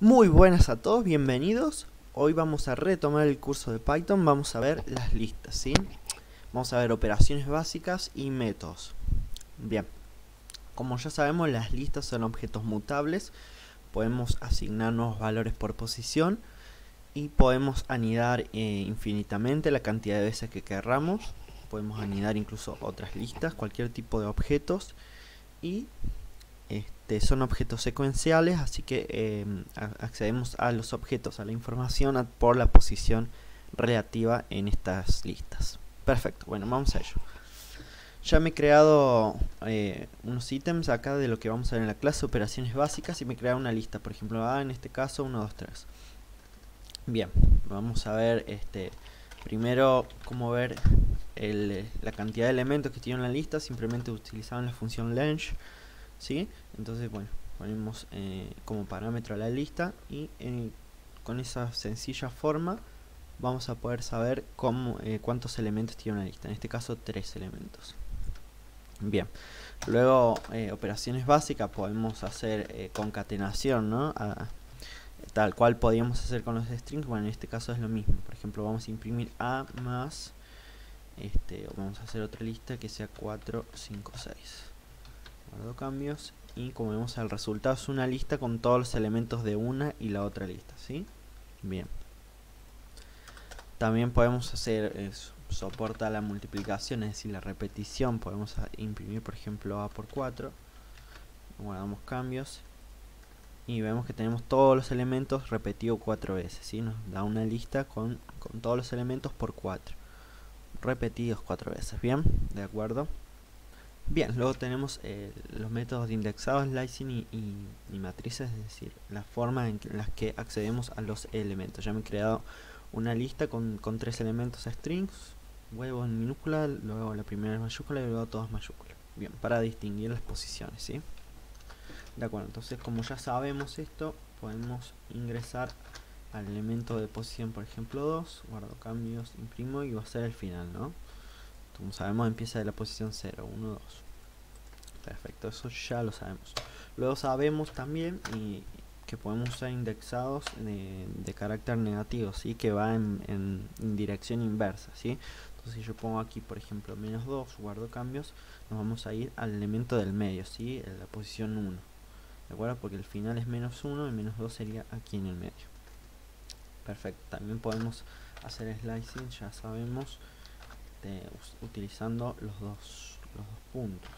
Muy buenas a todos, bienvenidos. Hoy vamos a retomar el curso de Python. Vamos a ver las listas, ¿sí? Vamos a ver operaciones básicas y métodos. Bien, como ya sabemos, las listas son objetos mutables. Podemos asignar nuevos valores por posición y podemos anidar infinitamente la cantidad de veces que querramos. Podemos anidar incluso otras listas, cualquier tipo de objetos. Y son objetos secuenciales, así que accedemos a los objetos, a la información por la posición relativa en estas listas. Perfecto, bueno, vamos a ello. Ya me he creado unos ítems acá de lo que vamos a ver en la clase, operaciones básicas, y me he creado una lista, por ejemplo, en este caso 1, 2, 3. Bien, vamos a ver primero cómo ver la cantidad de elementos que tiene una lista, simplemente utilizando la función len. ¿Sí? Entonces, bueno, ponemos como parámetro la lista y con esa sencilla forma vamos a poder saber cuántos elementos tiene una lista. En este caso, 3 elementos. Bien, luego operaciones básicas podemos hacer concatenación, ¿no? Tal cual podríamos hacer con los strings. Bueno, en este caso es lo mismo. Por ejemplo, vamos a imprimir A más, vamos a hacer otra lista que sea 4, 5, 6. Guardo cambios y como vemos el resultado es una lista con todos los elementos de una y la otra lista, ¿sí? Bien. También podemos hacer, soporta la multiplicación, es decir, la repetición. Podemos imprimir, por ejemplo, A por 4. Guardamos cambios y vemos que tenemos todos los elementos repetidos 4 veces, ¿sí? Nos da una lista con todos los elementos por 4. Repetidos 4 veces, ¿bien? ¿De acuerdo? Bien, luego tenemos los métodos de indexado, slicing y matrices, es decir, la forma en las que accedemos a los elementos. Ya me he creado una lista con 3 elementos strings, huevo en minúscula, luego la primera es mayúscula y luego todas mayúsculas. Bien, para distinguir las posiciones, ¿sí? De acuerdo, entonces como ya sabemos esto, podemos ingresar al elemento de posición, por ejemplo 2, guardo cambios, imprimo y va a ser el final, ¿no? Como sabemos, empieza de la posición 0, 1, 2. Perfecto, eso ya lo sabemos. Luego sabemos también que podemos usar indexados de carácter negativo, ¿sí? Que va en dirección inversa, ¿sí? Entonces si yo pongo aquí, por ejemplo, menos 2, guardo cambios, nos vamos a ir al elemento del medio, ¿sí? En la posición 1. ¿De acuerdo? Porque el final es menos 1 y menos 2 sería aquí en el medio. Perfecto, también podemos hacer slicing, ya sabemos, utilizando los dos puntos.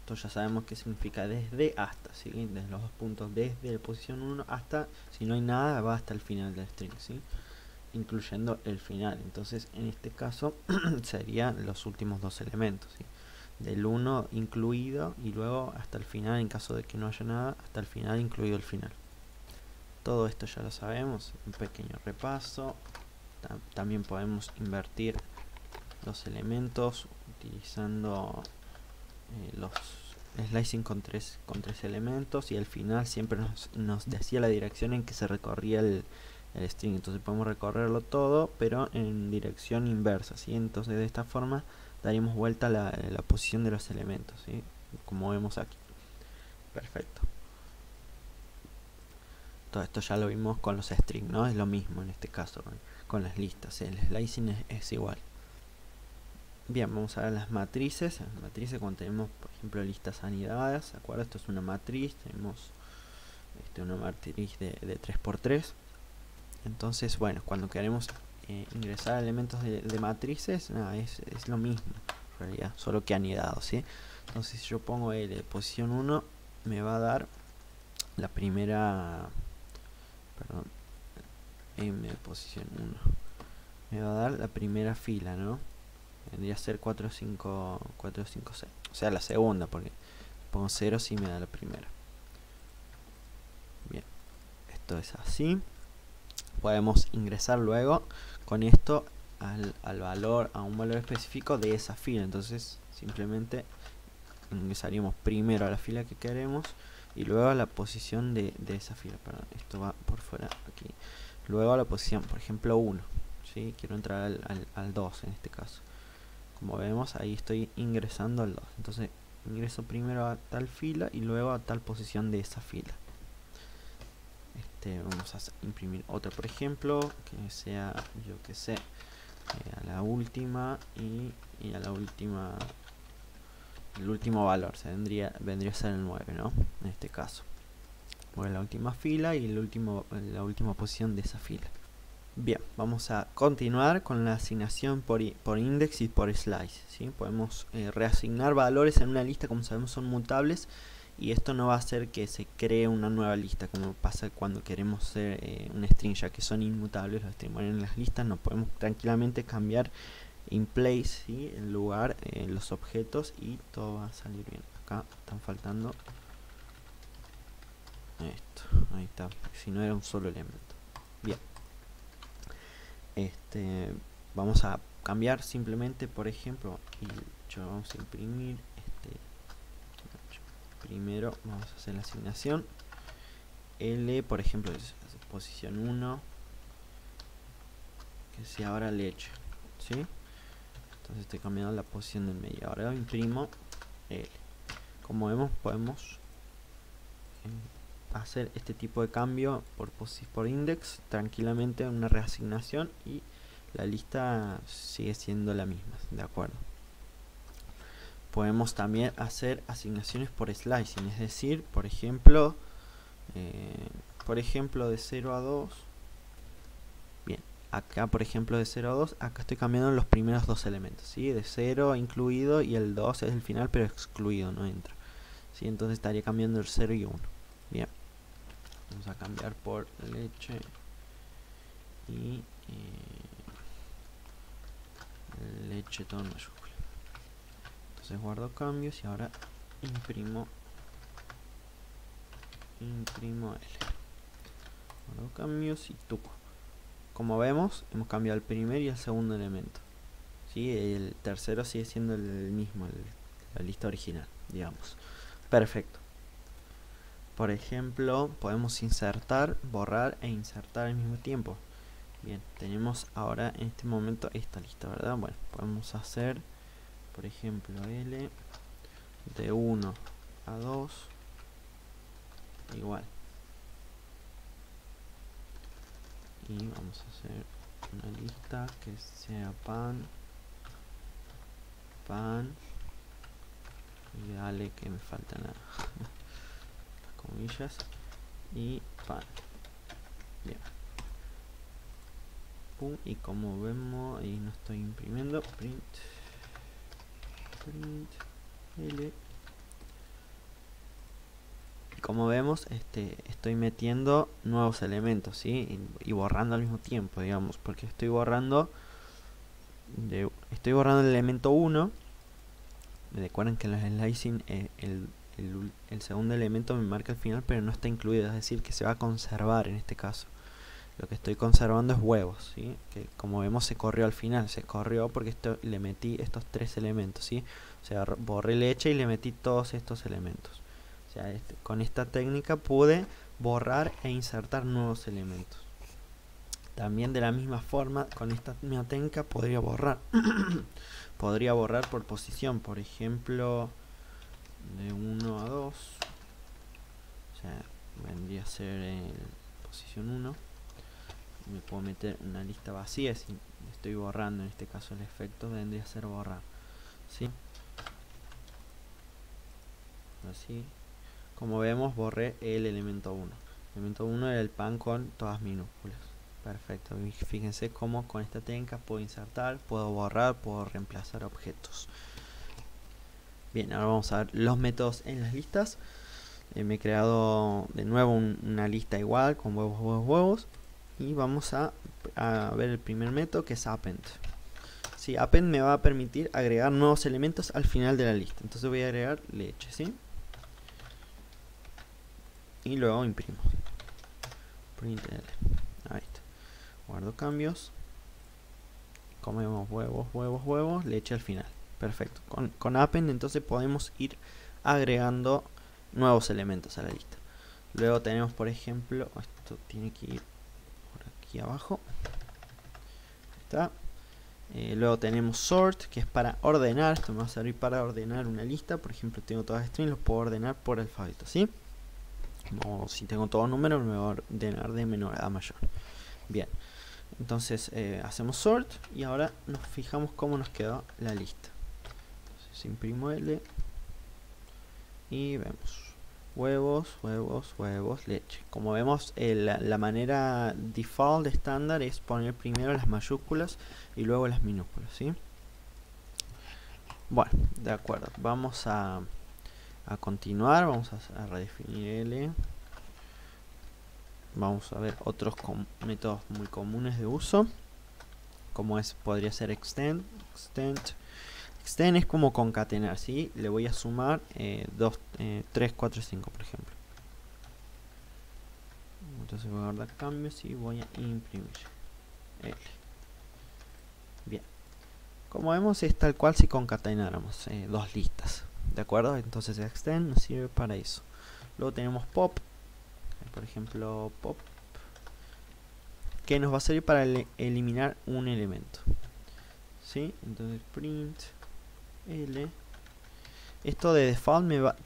Esto ya sabemos qué significa desde hasta, ¿sí? Desde los dos puntos, desde la posición 1 hasta, si no hay nada, va hasta el final del string, ¿sí? Incluyendo el final. Entonces en este caso serían los últimos dos elementos, ¿sí? Del 1 incluido y luego hasta el final, en caso de que no haya nada, hasta el final incluido el final. Todo esto ya lo sabemos. Un pequeño repaso. También podemos invertir los elementos utilizando los slicing con tres elementos, y al final siempre nos decía la dirección en que se recorría el string. Entonces podemos recorrerlo todo, pero en dirección inversa, ¿sí? Entonces de esta forma daríamos vuelta la posición de los elementos, ¿sí? Como vemos aquí. Perfecto. Todo esto ya lo vimos con los strings, ¿no? Es lo mismo en este caso con las listas. El slicing es igual. Bien, vamos a ver las matrices. Las matrices, cuando tenemos, por ejemplo, listas anidadas, ¿de acuerdo? Esto es una matriz. Tenemos una matriz de 3×3. Entonces, bueno, cuando queremos ingresar elementos de matrices, nada, es lo mismo, en realidad, solo que anidado, ¿sí? Entonces, si yo pongo L de posición 1, me va a dar la primera, perdón, M de posición 1. Me va a dar la primera fila, ¿no? Vendría a ser 4, 5, 4, 5, 6. O sea, la segunda, porque pongo 0 si me da la primera. Bien, esto es así. Podemos ingresar luego con esto a un valor específico de esa fila. Entonces simplemente ingresaríamos primero a la fila que queremos y luego a la posición de esa fila. Perdón, esto va por fuera aquí. Luego a la posición, por ejemplo, 1, ¿sí? Quiero entrar al 2 en este caso. Como vemos, ahí estoy ingresando al 2. Entonces ingreso primero a tal fila y luego a tal posición de esa fila. vamos a imprimir otra, por ejemplo, que sea, yo que sé, a la última y a la última, el último valor, vendría a ser el 9, ¿no? En este caso. Voy a la última fila y la última posición de esa fila. Bien, vamos a continuar con la asignación por index y por slice, ¿sí? Podemos reasignar valores en una lista, como sabemos son mutables, y esto no va a hacer que se cree una nueva lista, como pasa cuando queremos hacer un string, ya que son inmutables los strings. Bueno, en las listas nos podemos tranquilamente cambiar in place, ¿sí? El lugar, los objetos, y todo va a salir bien. Acá están faltando esto, ahí está, si no era un solo elemento. Bien, vamos a cambiar simplemente, por ejemplo, y vamos a imprimir primero vamos a hacer la asignación L, por ejemplo, es posición 1, que sea ahora leche, ¿sí? Entonces estoy cambiando la posición del medio. Ahora imprimo L. Como vemos, podemos hacer este tipo de cambio por index tranquilamente en una reasignación, y la lista sigue siendo la misma, ¿de acuerdo? Podemos también hacer asignaciones por slicing, es decir, por ejemplo de 0 a 2. Bien, acá por ejemplo de 0 a 2, acá estoy cambiando los primeros dos elementos, ¿sí? De 0 incluido y el 2 es el final pero excluido, no entra, ¿sí? Entonces estaría cambiando el 0 y 1. Bien, vamos a cambiar por leche y leche todo en mayúscula. Entonces guardo cambios y ahora imprimo L. Guardo cambios y tuco. Como vemos, hemos cambiado el primer y el segundo elemento, ¿sí? El tercero sigue siendo el mismo, la lista original, digamos. Perfecto. Por ejemplo, podemos insertar, borrar e insertar al mismo tiempo. Bien, tenemos ahora en este momento esta lista, ¿verdad? Bueno, podemos hacer, por ejemplo, L de 1 a 2 igual. Y vamos a hacer una lista que sea pan y dale que me falta nada, las comillas, y pan. Bien. Pum, y como vemos, ahí no estoy imprimiendo, print L. Y como vemos, estoy metiendo nuevos elementos, ¿sí? Y borrando al mismo tiempo, digamos, porque estoy borrando el elemento 1. Recuerden que en los slicing el segundo elemento me marca el final, pero no está incluido, es decir, que se va a conservar en este caso. Lo que estoy conservando es huevos, ¿sí? Que como vemos se corrió al final, se corrió porque le metí estos tres elementos, ¿sí? O sea, borré leche y le metí todos estos elementos. O sea, con esta técnica pude borrar e insertar nuevos elementos. También de la misma forma, con esta misma técnica podría borrar. Podría borrar por posición, por ejemplo, de 1 a 2. O sea, vendría a ser en posición 1. Me puedo meter una lista vacía si estoy borrando, en este caso el efecto vendría a ser borrar, ¿sí? Así, como vemos, borré el elemento 1. El elemento 1 era el pan con todas minúsculas. Perfecto, y fíjense cómo con esta técnica puedo insertar, puedo borrar, puedo reemplazar objetos. Bien, ahora vamos a ver los métodos en las listas. Me he creado de nuevo una lista igual con huevos. Y vamos a ver el primer método, que es append. Sí, append me va a permitir agregar nuevos elementos al final de la lista. Entonces voy a agregar leche, ¿sí? Y luego imprimo. Print L. Ahí está. Guardo cambios. Comemos huevos, leche al final. Perfecto. Con append entonces podemos ir agregando nuevos elementos a la lista. Luego tenemos, por ejemplo, esto tiene que ir aquí abajo. Está. Luego tenemos sort, que es para ordenar. Esto me va a servir para ordenar una lista. Por ejemplo, tengo todas las strings, los puedo ordenar por alfabeto, ¿sí? o si tengo todo número me va a ordenar de menor a mayor. Bien, entonces hacemos sort y ahora nos fijamos cómo nos quedó la lista. Entonces imprimo L y vemos huevos, huevos, huevos, leche. Como vemos, la manera default estándar es poner primero las mayúsculas y luego las minúsculas, ¿sí? Bueno, de acuerdo, vamos a continuar, vamos a redefinir L. Vamos a ver otros métodos muy comunes de uso, como podría ser extend. Extend es como concatenar, ¿sí? Le voy a sumar 3, 4, 5, por ejemplo. Entonces voy a guardar cambios y voy a imprimir L. Bien. Como vemos es tal cual si concatenáramos dos listas, ¿de acuerdo? Entonces extend nos sirve para eso. Luego tenemos pop, por ejemplo pop, que nos va a servir para eliminar un elemento, ¿sí? Entonces print L. Esto de default me va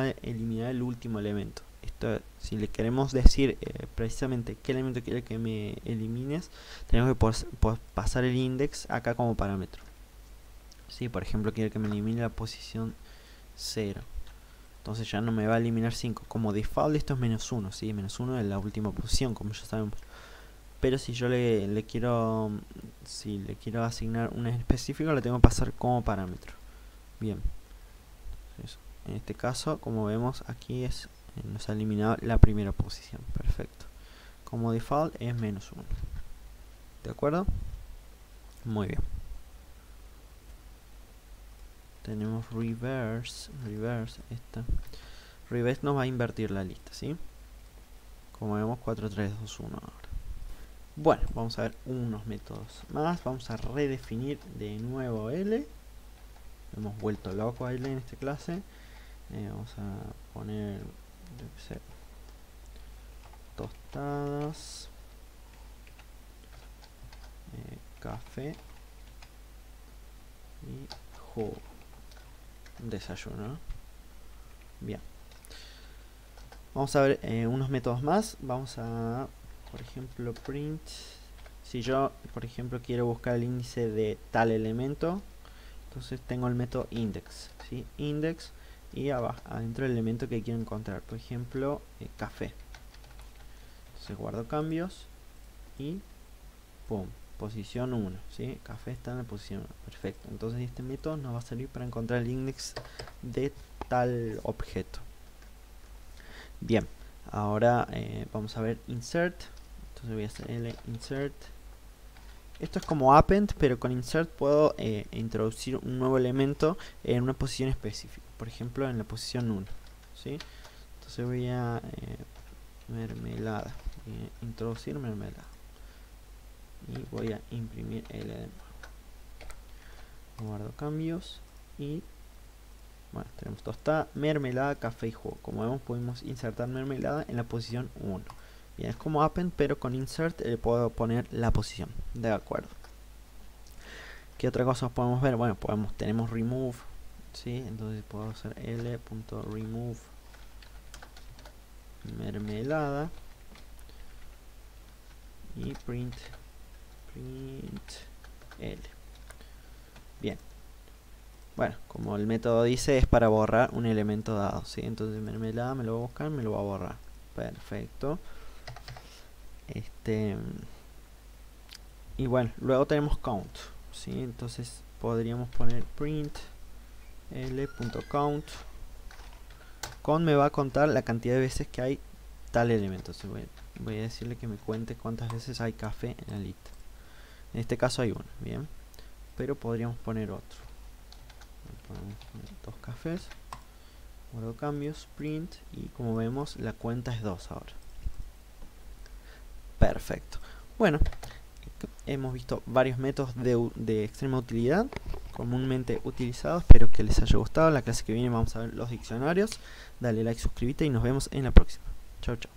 a eliminar el último elemento. Esto, si le queremos decir precisamente qué elemento quiere que me elimines, tenemos que pasar el index acá como parámetro. Si por ejemplo quiere que me elimine la posición 0, entonces ya no me va a eliminar 5. Como default esto es -1, ¿sí? -1 es la última posición, como ya sabemos. Pero si yo le quiero asignar un específico, le tengo que pasar como parámetro. Bien. Entonces, en este caso, como vemos aquí nos ha eliminado la primera posición. Perfecto. Como default es -1. ¿De acuerdo? Muy bien. Tenemos reverse. Reverse nos va a invertir la lista, ¿sí? Como vemos 4, 3, 2, 1 ahora. Bueno, vamos a ver unos métodos más. Vamos a redefinir de nuevo L. Hemos vuelto loco a L en esta clase. Vamos a poner, yo qué sé, tostadas, café y jugo. Desayuno. Bien. Vamos a ver unos métodos más. Vamos a, por ejemplo, print. Si yo, por ejemplo, quiero buscar el índice de tal elemento, entonces tengo el método index, ¿sí? Index y abajo, adentro el elemento que quiero encontrar. Por ejemplo, café. Entonces guardo cambios y pum, posición 1, ¿sí? Café está en la posición 1. Perfecto. Entonces este método nos va a servir para encontrar el index de tal objeto. Bien, ahora vamos a ver insert. Entonces voy a hacer L insert. Esto es como append, pero con insert puedo introducir un nuevo elemento en una posición específica. Por ejemplo, en la posición 1, ¿sí? Entonces voy a mermelada. Voy a introducir mermelada. Y voy a imprimir L de nuevo. Guardo cambios y bueno, tenemos tostada, mermelada, café y jugo. Como vemos, podemos insertar mermelada en la posición 1. Bien, es como append, pero con insert le puedo poner la posición. De acuerdo. ¿Qué otra cosa podemos ver? Bueno, tenemos remove, ¿sí? Entonces puedo hacer l.remove mermelada y print L. Bien. Bueno, como el método dice, es para borrar un elemento dado, ¿sí? Entonces mermelada me lo voy a buscar, me lo va a borrar. Perfecto. Y bueno, luego tenemos count, ¿sí? Entonces podríamos poner print l.count. Count me va a contar la cantidad de veces que hay tal elemento. Entonces voy a decirle que me cuente cuántas veces hay café en la lista. En este caso hay uno, bien. Pero podríamos poner otro. Podemos poner 2 cafés. Guardo cambios, print. Y como vemos, la cuenta es 2 ahora. Perfecto. Bueno, hemos visto varios métodos de extrema utilidad, comúnmente utilizados. Espero que les haya gustado. En la clase que viene vamos a ver los diccionarios. Dale like, suscríbete y nos vemos en la próxima. Chao, chao.